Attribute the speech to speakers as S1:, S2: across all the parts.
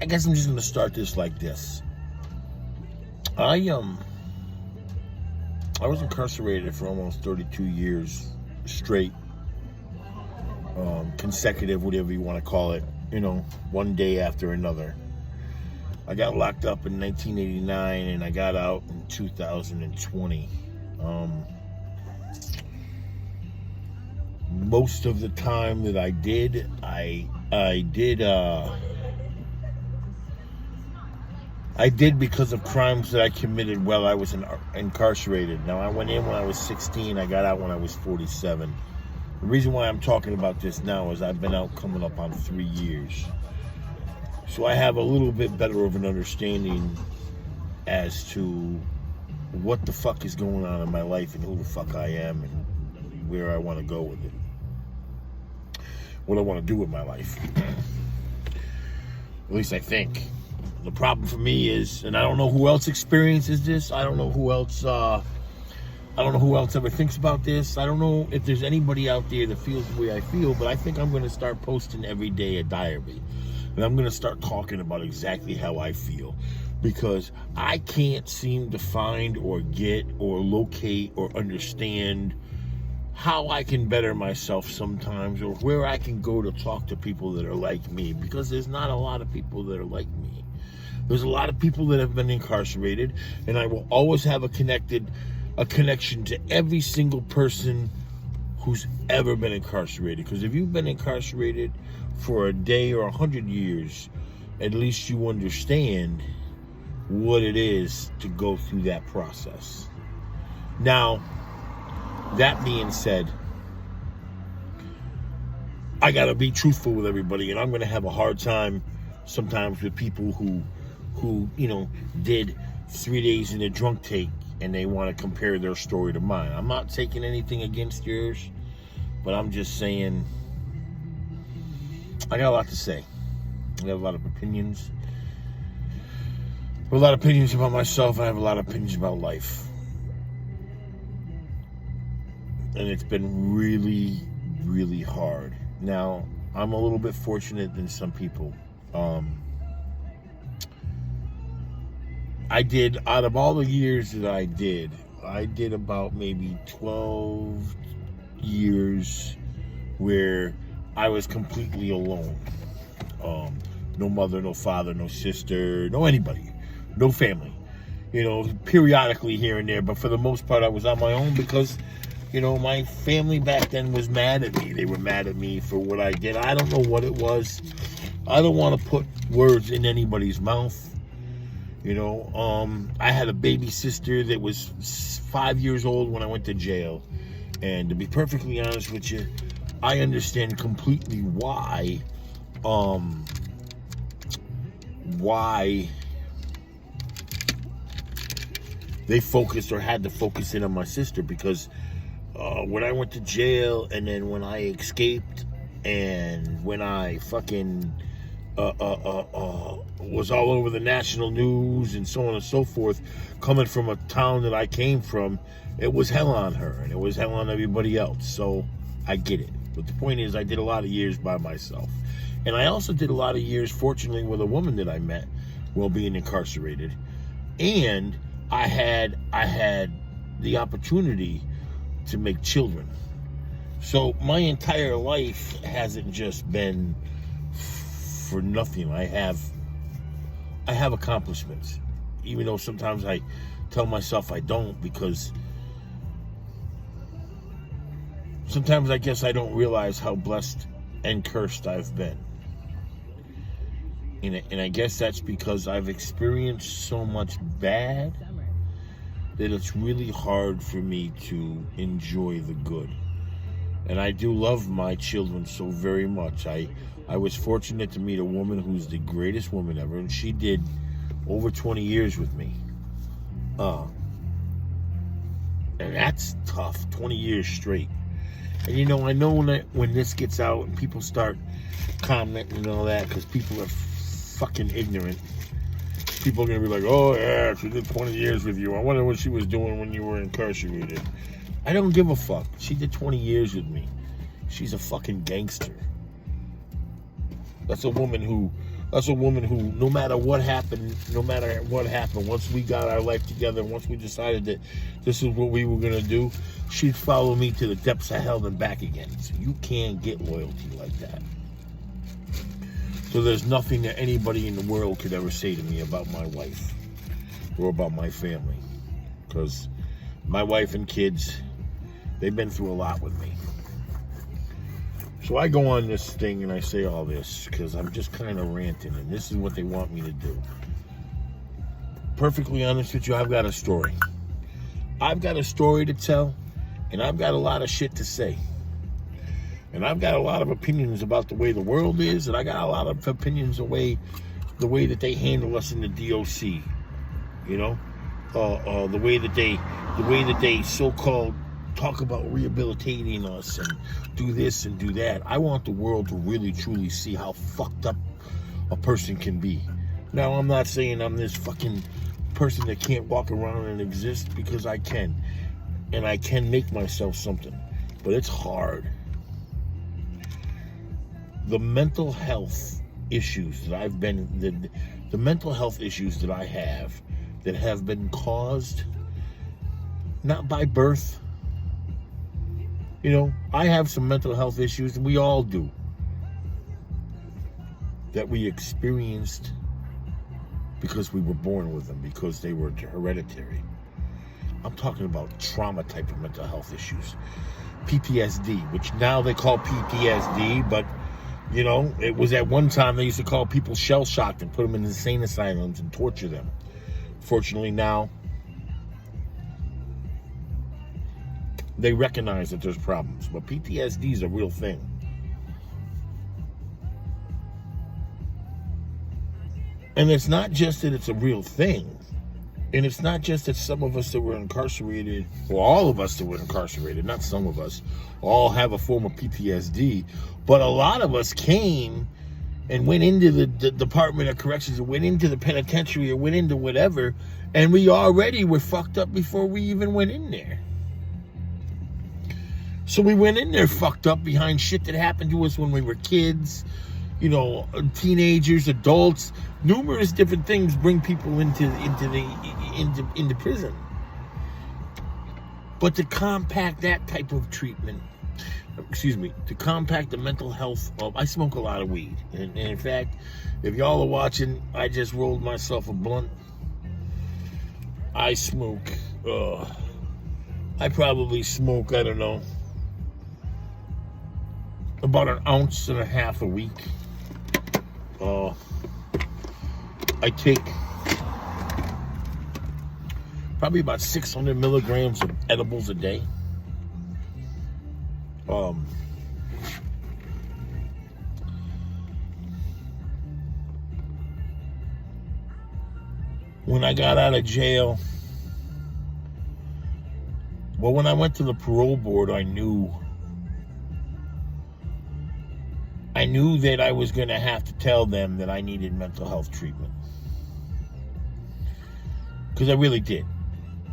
S1: I guess I'm just gonna start this like this. I was incarcerated for almost 32 years straight, consecutive, whatever you want to call it. One day after another. I got locked up in 1989 and I got out in 2020. Most of the time that I did because of crimes that I committed while I was incarcerated. Now, I went in when I was 16. I got out when I was 47. The reason why I'm talking about this now is I've been out coming up on 3 years. So I have a little bit better of an understanding as to what the fuck is going on in my life and who the fuck I am and where I want to go with it. What I want to do with my life. At least I think. The problem for me is, and I don't know who else experiences this. I don't know who else ever thinks about this. I don't know if there's anybody out there that feels the way I feel, but I think I'm going to start posting every day a diary. And I'm going to start talking about exactly how I feel. Because I can't seem to find or get or locate or understand how I can better myself sometimes, or where I can go to talk to people that are like me. Because there's not a lot of people that are like me. There's a lot of people that have been incarcerated, and I will always have a connection to every single person who's ever been incarcerated. Because if you've been incarcerated for a day or 100 years, at least you understand what it is to go through that process. Now, that being said, I gotta be truthful with everybody, and I'm gonna have a hard time sometimes with people who did 3 days in a drunk take and they want to compare their story to mine. I'm not taking anything against yours, but I'm just saying I got a lot to say. I got a lot of opinions. I have a lot of opinions about myself. I have a lot of opinions about life. And it's been really, really hard. Now, I'm a little bit fortunate than some people. I did, out of all the years that I did about maybe 12 years where I was completely alone. No mother, no father, no sister, no anybody, no family. Periodically here and there, but for the most part I was on my own because, my family back then was mad at me. They were mad at me for what I did. I don't know what it was. I don't want to put words in anybody's mouth. I had a baby sister that was 5 years old when I went to jail. And to be perfectly honest with you, I understand completely why they focused or had to focus in on my sister, because when I went to jail and then when I escaped and when I fucking was all over the national news and so on and so forth, coming from a town that I came from, it was hell on her and it was hell on everybody else. So I get it. But the point is, I did a lot of years by myself. And I also did a lot of years, fortunately, with a woman that I met while being incarcerated. And I had the opportunity to make children. So my entire life hasn't just been for nothing. I have accomplishments, even though sometimes I tell myself I don't, because sometimes I guess I don't realize how blessed and cursed I've been. And I guess that's because I've experienced so much bad that it's really hard for me to enjoy the good. And I do love my children so very much. I was fortunate to meet a woman who's the greatest woman ever, and she did over 20 years with me. And that's tough, 20 years straight. And I know when this gets out and people start commenting and all that, because people are fucking ignorant. People are going to be like, oh yeah, she did 20 years with you. I wonder what she was doing when you were incarcerated. I don't give a fuck. She did 20 years with me. She's a fucking gangster. That's a woman who That's a woman who, no matter what happened, once we got our life together, once we decided that this is what we were going to do, she'd follow me to the depths of hell and back again. So you can't get loyalty like that. So there's nothing that anybody in the world could ever say to me about my wife or about my family. Because my wife and kids, they've been through a lot with me. So I go on this thing and I say all this because I'm just kind of ranting, and this is what they want me to do. Perfectly honest with you, I've got a story. I've got a story to tell, and I've got a lot of shit to say. And I've got a lot of opinions about the way the world is, and I got a lot of opinions the way that they handle us in the DOC. You know, the way that they so-called talk about rehabilitating us and do this and do that. I want the world to really truly see how fucked up a person can be. Now, I'm not saying I'm this fucking person that can't walk around and exist, because I can, and I can make myself something, but it's hard. The mental health issues that I've been, the mental health issues that I have that have been caused not by birth. You know, I have some mental health issues, and we all do, that we experienced because we were born with them, because they were hereditary. I'm talking about trauma type of mental health issues. PTSD, which now they call PTSD, but, you know, it was at one time they used to call people shell-shocked and put them in insane asylums and torture them. Fortunately, now they recognize that there's problems, but PTSD is a real thing. And it's not just that it's a real thing, and it's not just that some of us that were incarcerated, or all of us that were incarcerated, not some of us, all have a form of PTSD, but a lot of us came and went into the Department of Corrections, or went into the penitentiary, or went into whatever, and we already were fucked up before we even went in there. So we went in there fucked up behind shit that happened to us when we were kids, you know, teenagers, adults. Numerous different things bring people into prison. But to compact that type of treatment, to compact the mental health of, I smoke a lot of weed. And in fact, if y'all are watching, I just rolled myself a blunt. I smoke, I probably smoke, I don't know, about 1.5 ounces a week. I take probably about 600 milligrams of edibles a day. When I got out of jail, well, when I went to the parole board, I knew that I was going to have to tell them that I needed mental health treatment. Because I really did.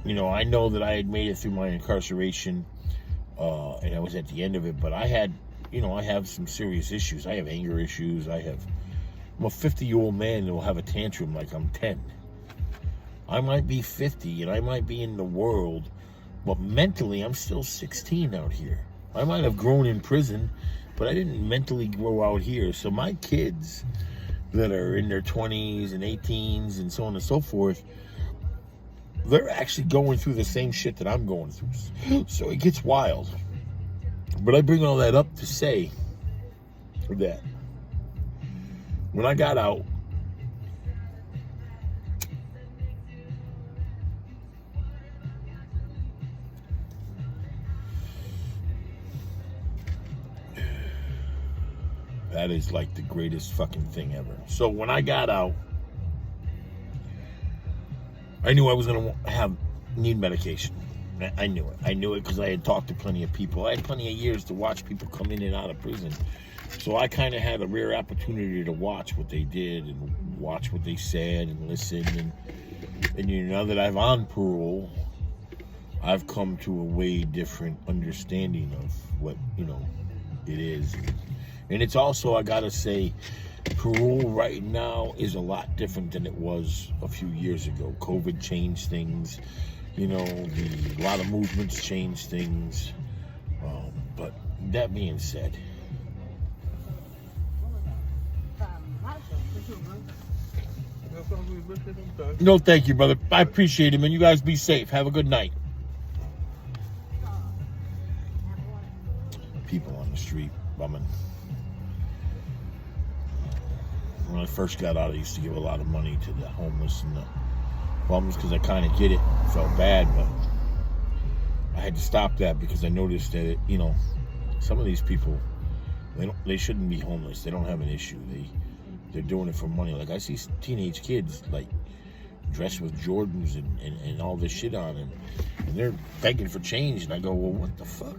S1: You know, I know that I had made it through my incarceration, and I was at the end of it, but I had, you know, I have some serious issues. I have anger issues. I'm a 50-year-old man that will have a tantrum like I'm 10. I might be 50 and I might be in the world, but mentally I'm still 16 out here. I might have grown in prison, but I didn't mentally grow out here. So my kids that are in their 20s and 18s and so on and so forth, they're actually going through the same shit that I'm going through. So it gets wild. But I bring all that up to say that when I got out, that is like the greatest fucking thing ever. So when I got out, I knew I was going to need medication. I knew it. I knew it because I had talked to plenty of people. I had plenty of years to watch people come in and out of prison. So I kind of had a rare opportunity to watch what they did and watch what they said and listen. And you know, now that I'm on parole, I've come to a way different understanding of what, you know, it is. And it's also, I got to say, Parole right now is a lot different than it was a few years ago. COVID changed things. You know, a lot of movements changed things. But that being said, no, thank you, brother. I appreciate it, man. You guys be safe. Have a good night. People on the street bumming. When I first got out, I used to give a lot of money to the homeless and the bums because I kind of get it. Felt bad, but I had to stop that because I noticed that it, you know, some of these people, they shouldn't be homeless. They don't have an issue. They're doing it for money. Like I see teenage kids like dressed with Jordans and all this shit on, and they're begging for change. And I go, well, what the fuck?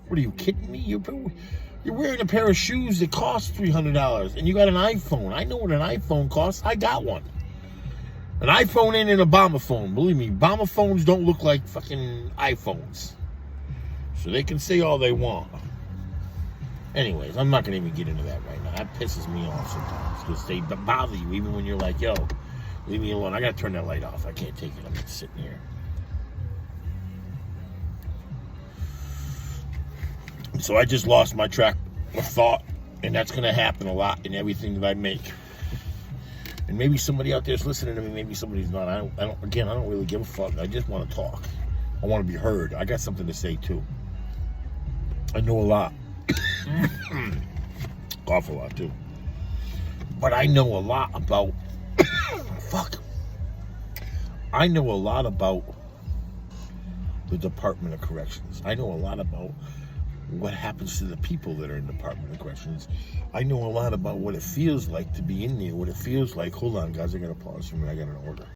S1: What are you kidding me? You're wearing a pair of shoes that cost $300, and you got an iPhone. I know what an iPhone costs. I got one. An iPhone ain't an Obama phone. Believe me, Obama phones don't look like fucking iPhones. So they can say all they want. Anyways, I'm not going to even get into that right now. That pisses me off sometimes because they bother you even when you're like, yo, leave me alone. I got to turn that light off. I can't take it. I'm just sitting here. So I just lost my track of thought, and that's going to happen a lot in everything that I make. And maybe somebody out there is listening to me, maybe somebody's not. I don't really give a fuck. I just want to talk. I want to be heard. I got something to say too. I know a lot. Awful lot too. But I know a lot about fuck. I know a lot about the Department of Corrections. I know a lot about what happens to the people that are in the Department of Corrections. I know a lot about what it feels like to be in there, what it feels like. Hold on, guys, I gotta pause for a minute. I got an order.